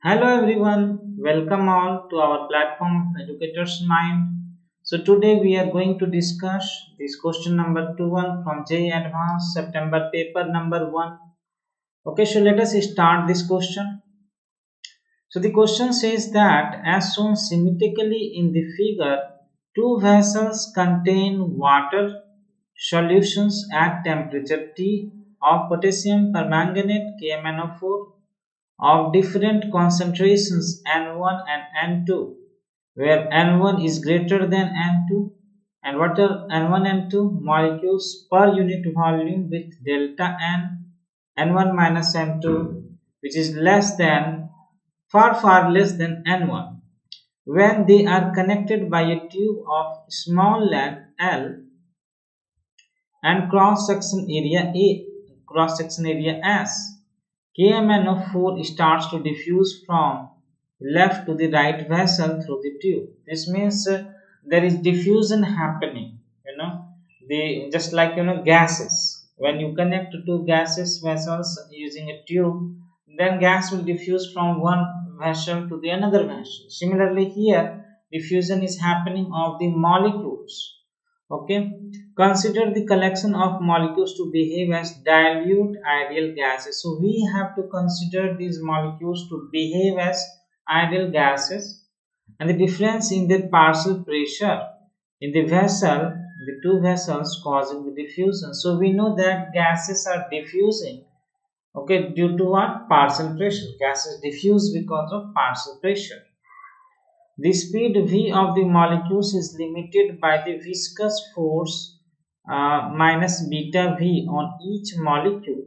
Hello everyone, welcome all to our platform Educator's Mind. So today we are going to discuss this question number 21 from JEE Advanced September paper number 1. Okay, so let us start this question. So the question says that as shown symmetrically in the figure, two vessels contain water solutions at temperature T of potassium permanganate KMnO4 of different concentrations N1 and N2, where N1 is greater than N2, and what are N1 and N2 molecules per unit volume with delta N, N1 minus N2, which is less than, far less than N1. When they are connected by a tube of small length L and cross section area S, KMnO4 starts to diffuse from left to the right vessel through the tube. This means there is diffusion happening. They just like gases. When you connect two gases vessels using a tube, then gas will diffuse from one vessel to the another vessel. Similarly, here diffusion is happening of the molecules. Okay, consider the collection of molecules to behave as dilute ideal gases. So we have to consider these molecules to behave as ideal gases, and the difference in the partial pressure in the vessel, the two vessels causing the diffusion. So we know that gases are diffusing, okay, due to what? Partial pressure. Gases diffuse because of partial pressure. The speed v of the molecules is limited by the viscous force minus beta v on each molecule,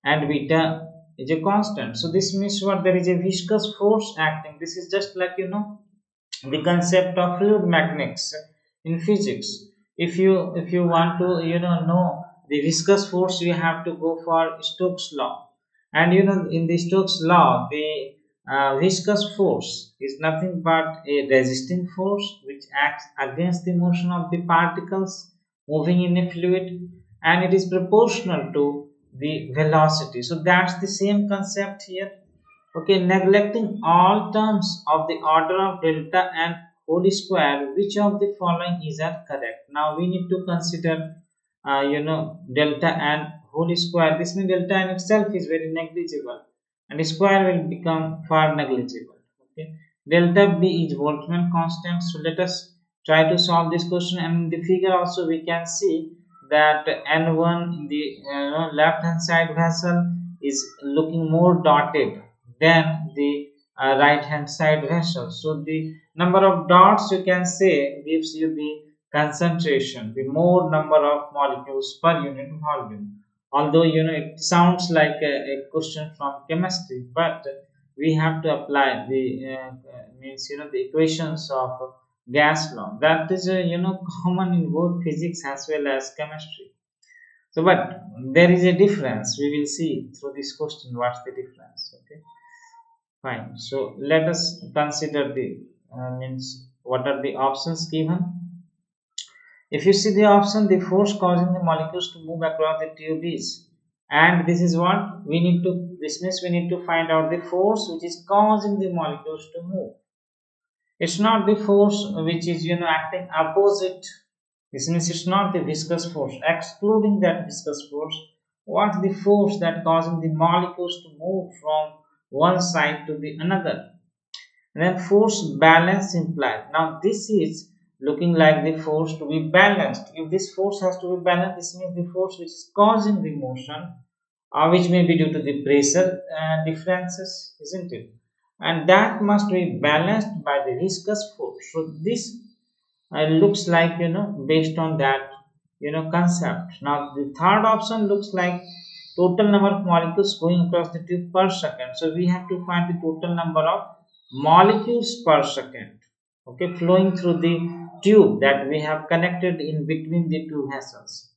and beta is a constant. So this means what? There is a viscous force acting. This is just like the concept of fluid mechanics in physics. If you want to know the viscous force, you have to go for Stokes law. And in the Stokes law, the viscous force is nothing but a resisting force which acts against the motion of the particles moving in a fluid, and it is proportional to the velocity. So that's the same concept here. Okay, neglecting all terms of the order of delta and whole square, which of the following is correct? Now we need to consider delta and whole square. This means delta in itself is very negligible, and square will become far negligible. Okay, delta b is Boltzmann constant. So let us try to solve this question, and in the figure also we can see that n1 in the left hand side vessel is looking more dotted than the right hand side vessel. So the number of dots, you can say, gives you the concentration, the more number of molecules per unit volume. Although it sounds like a question from chemistry, but we have to apply the means the equations of gas law. That is common in both physics as well as chemistry. So but there is a difference. We will see through this question what's the difference. Okay, fine. So let us consider the means what are the options given. If you see the option, the force causing the molecules to move across the tube is, and this is what we need to, this means we need to find out the force which is causing the molecules to move. It's not the force which is acting opposite. This means it's not the viscous force. Excluding that viscous force, what's the force that causing the molecules to move from one side to the another? And then force balance implied. Now this is looking like the force to be balanced. If this force has to be balanced, this means the force which is causing the motion, which may be due to the pressure differences, isn't it? And that must be balanced by the viscous force. So this looks like based on that concept. Now the third option looks like total number of molecules going across the tube per second. So we have to find the total number of molecules per second, okay, flowing through the tube that we have connected in between the two vessels.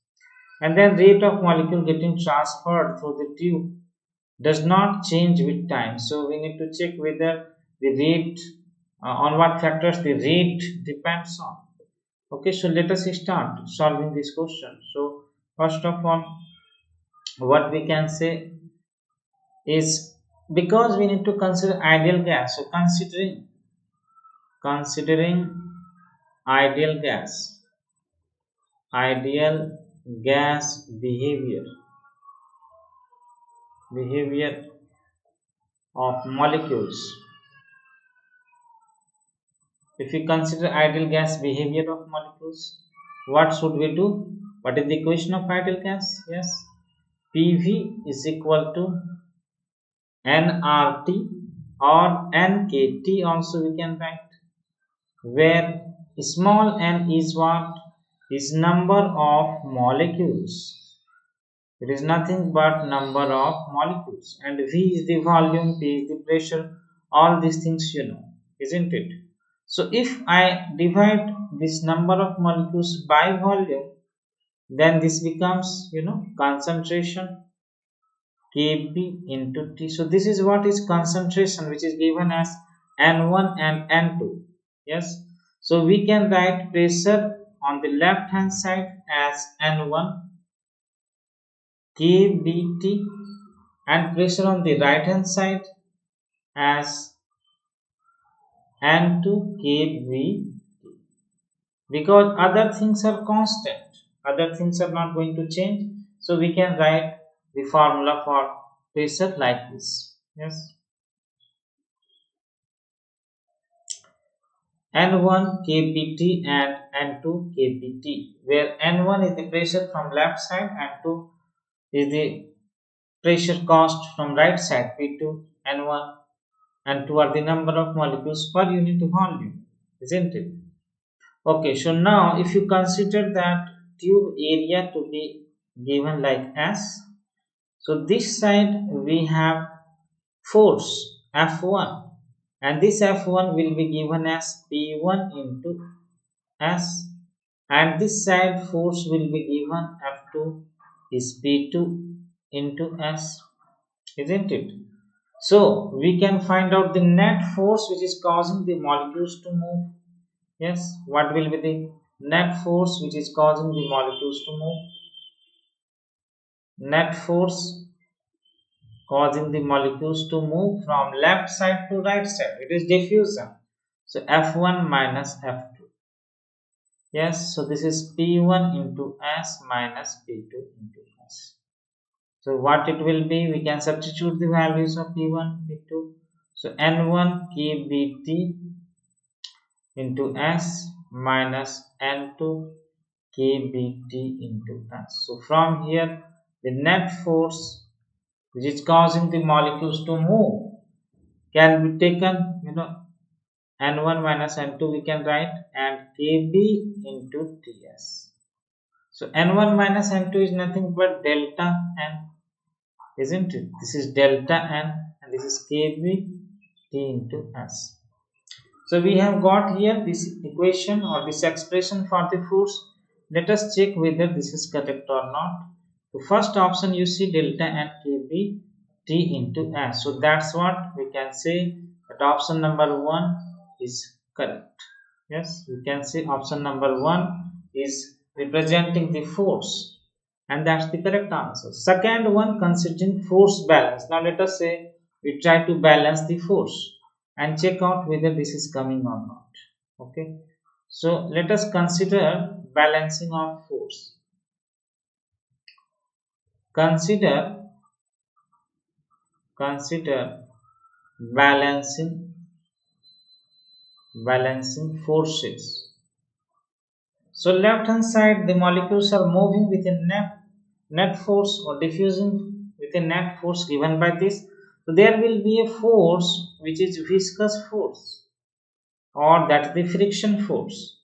And then rate of molecule getting transferred through the tube does not change with time. So we need to check whether the rate on what factors the rate depends on. Okay, so let us start solving this question. So first of all, what we can say is because we need to consider ideal gas. So considering ideal gas behavior of molecules. If we consider ideal gas behavior of molecules, what should we do? What is the equation of ideal gas? Yes, PV is equal to nRT, or nKT also we can write, where small n is what? Is number of molecules. It is nothing but number of molecules, and V is the volume, P is the pressure, all these things you know, isn't it? So if I divide this number of molecules by volume, then this becomes, concentration, Kb into T. So this is what is concentration, which is given as N1 and N2. Yes. So we can write pressure on the left hand side as N1 kBt, and pressure on the right hand side as N2 kV, because other things are constant, other things are not going to change. So we can write the formula for pressure like this. Yes, N1 kpt and N2 kpt, where N1 is the pressure from left side, N2 is the pressure caused from right side. P2, N1 and 2 are the number of molecules per unit volume, isn't it? Okay, so now if you consider that tube area to be given like S, so this side we have force F1, and this F1 will be given as P1 into S, and this side force will be given F2 is P2 into S, isn't it? So we can find out the net force which is causing the molecules to move. Yes, what will be the net force which is causing the molecules to move? Net force causing the molecules to move from left side to right side. It is diffusion. So F1 minus F2. Yes, so this is P1 into S minus P2 into S. So what it will be? We can substitute the values of P1, P2. So N1 kBt into S minus N2 kBt into S. So from here, the net force which is causing the molecules to move can be taken, N1 minus N2 we can write, and Kb into Ts. So N1 minus N2 is nothing but delta N, isn't it? This is delta N and this is Kb T into S. So we have got here this equation or this expression for the force. Let us check whether this is correct or not. The first option you see delta N kb T into S. So that's what we can say, that option number 1 is correct. Yes, we can say option number 1 is representing the force, and that's the correct answer. Second one, considering force balance. Now let us say we try to balance the force and check out whether this is coming or not. Okay, so let us consider balancing of force. Consider balancing forces. So left hand side, the molecules are moving with a net force or diffusing with a net force given by this. So there will be a force which is viscous force, or that's the friction force,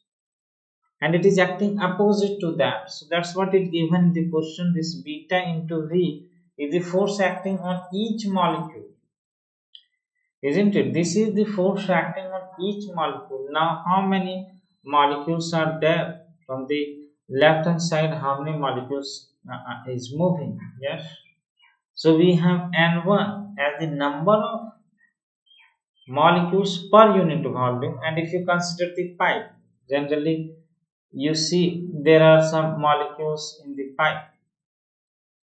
and it is acting opposite to that. So that's what is given in the question. This beta into V is the force acting on each molecule, isn't it? This is the force acting on each molecule. Now how many molecules are there? From the left hand side, how many molecules is moving? Yes, so we have N1 as the number of molecules per unit volume, and if you consider the pipe, generally you see there are some molecules in the pipe,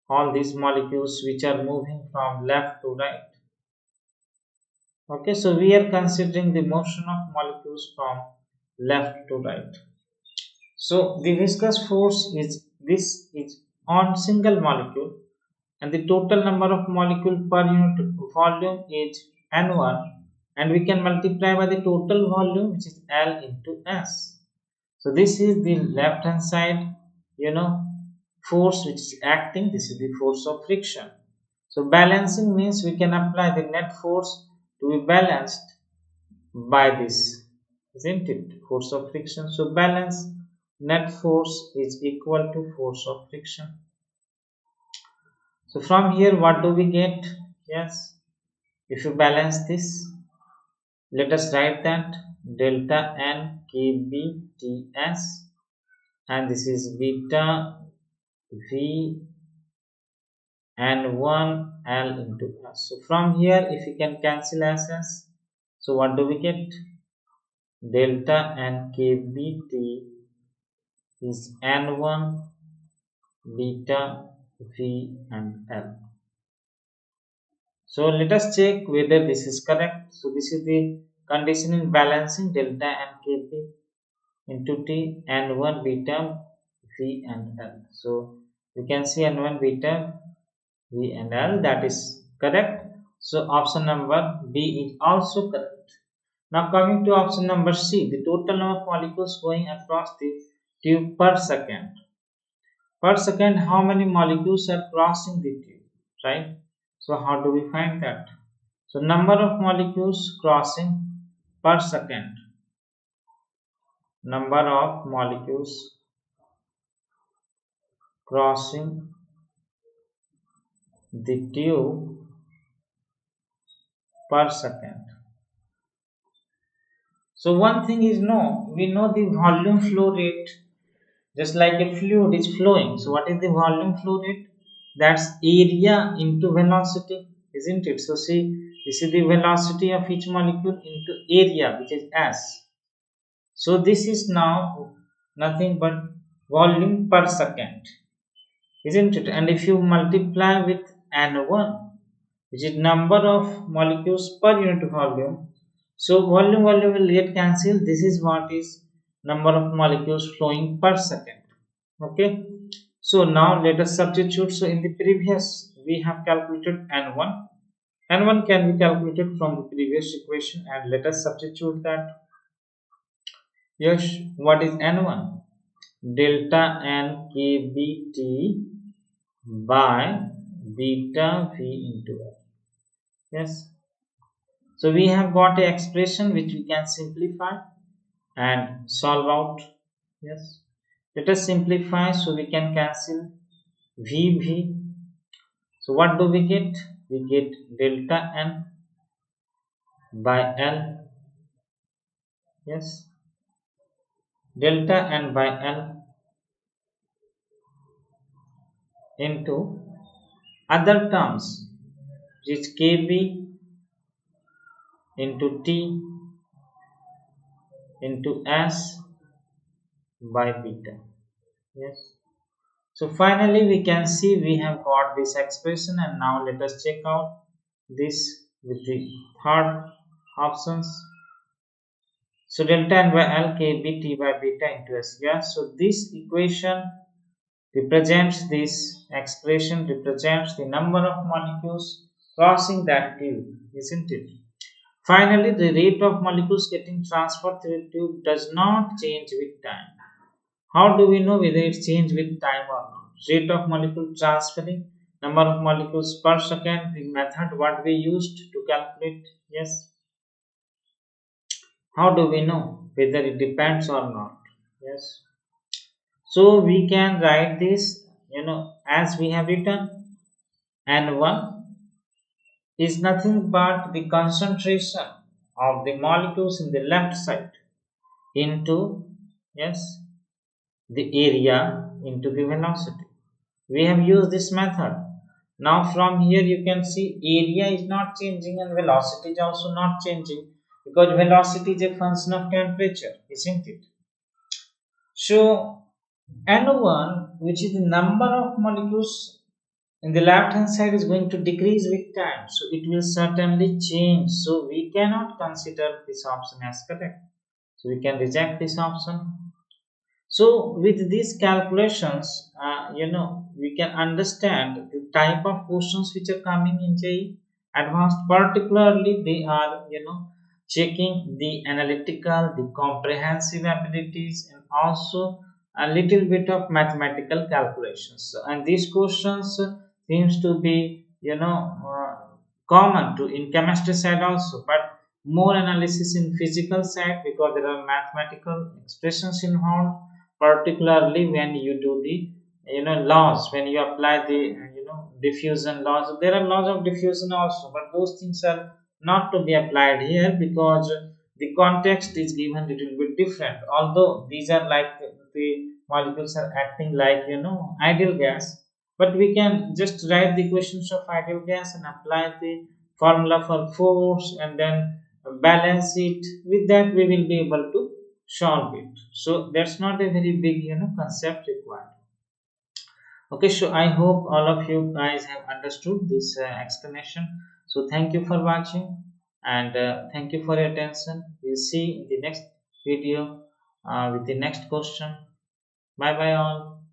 all these molecules which are moving from left to right. Okay, so we are considering the motion of molecules from left to right. So the viscous force is on single molecule, and the total number of molecule per unit volume is n1, and we can multiply by the total volume, which is L into S. So this is the left hand side, you know, force which is acting. This is the force of friction. So balancing means we can apply the net force to be balanced by this, isn't it? Force of friction. So balance net force is equal to force of friction. So from here what do we get? Yes, if you balance this, let us write that delta n kb ts, and this is beta v and 1 L into S. So from here if you can cancel SS, so what do we get? Delta n kbt is n1 beta v and L. So let us check whether this is correct. So this is the condition in balancing delta n kb into t, n1 beta v and L. So we can see n1 beta v and L, that is correct. So option number B is also correct. Now coming to option number C, the total number of molecules going across the tube per second. Per second, how many molecules are crossing the tube, right? So how do we find that? So number of molecules crossing per second. Number of molecules crossing the tube per second. So one thing is we know the volume flow rate, just like a fluid is flowing. So what is the volume flow rate? That's area into velocity, isn't it? So see, this is the velocity of each molecule into area, which is S. So this is now nothing but volume per second, isn't it? And if you multiply with N1, which is number of molecules per unit volume, so volume will get cancelled. This is what is number of molecules flowing per second. Okay, so now let us substitute. So in the previous we have calculated n1. N1 can be calculated from the previous equation, and let us substitute that. Yes, what is n1? Delta n kbt by beta v into L. Yes, so we have got an expression which we can simplify and solve out. Yes, let us simplify, so we can cancel v. So what do we get? We get delta n by L. Yes, delta n by L into other terms, which is kb into t into S by beta. Yes, so finally we can see we have got this expression, and now let us check out this with the third options. So delta n by L kb t by beta into S. Yeah, so this equation represents, this expression represents the number of molecules crossing that tube, isn't it? Finally, the rate of molecules getting transferred through the tube does not change with time. How do we know whether it changes with time or not? Rate of molecule transferring, number of molecules per second, the method what we used to calculate. Yes. How do we know whether it depends or not? Yes. So we can write this, as we have written, N1 is nothing but the concentration of the molecules in the left side into, yes, the area into the velocity. We have used this method. Now from here you can see area is not changing and velocity is also not changing, because velocity is a function of temperature, isn't it? So N1, which is the number of molecules in the left hand side is going to decrease with time, so it will certainly change, so we cannot consider this option as correct, so we can reject this option. So with these calculations, we can understand the type of questions which are coming in JEE advanced. Particularly, they are checking the analytical, the comprehensive abilities, and also a little bit of mathematical calculations. And these questions seems to be common to in chemistry side also, but more analysis in physical side because there are mathematical expressions involved, particularly when you do the laws, when you apply the diffusion laws. There are laws of diffusion also, but those things are not to be applied here because the context is given little bit different. Although these are like the molecules are acting like ideal gas, but we can just write the equations of ideal gas and apply the formula for force and then balance it. With that we will be able to solve it. So that's not a very big concept required. Okay, so I hope all of you guys have understood this explanation. So thank you for watching, and thank you for your attention. We'll see in the next video with the next question. Bye bye all.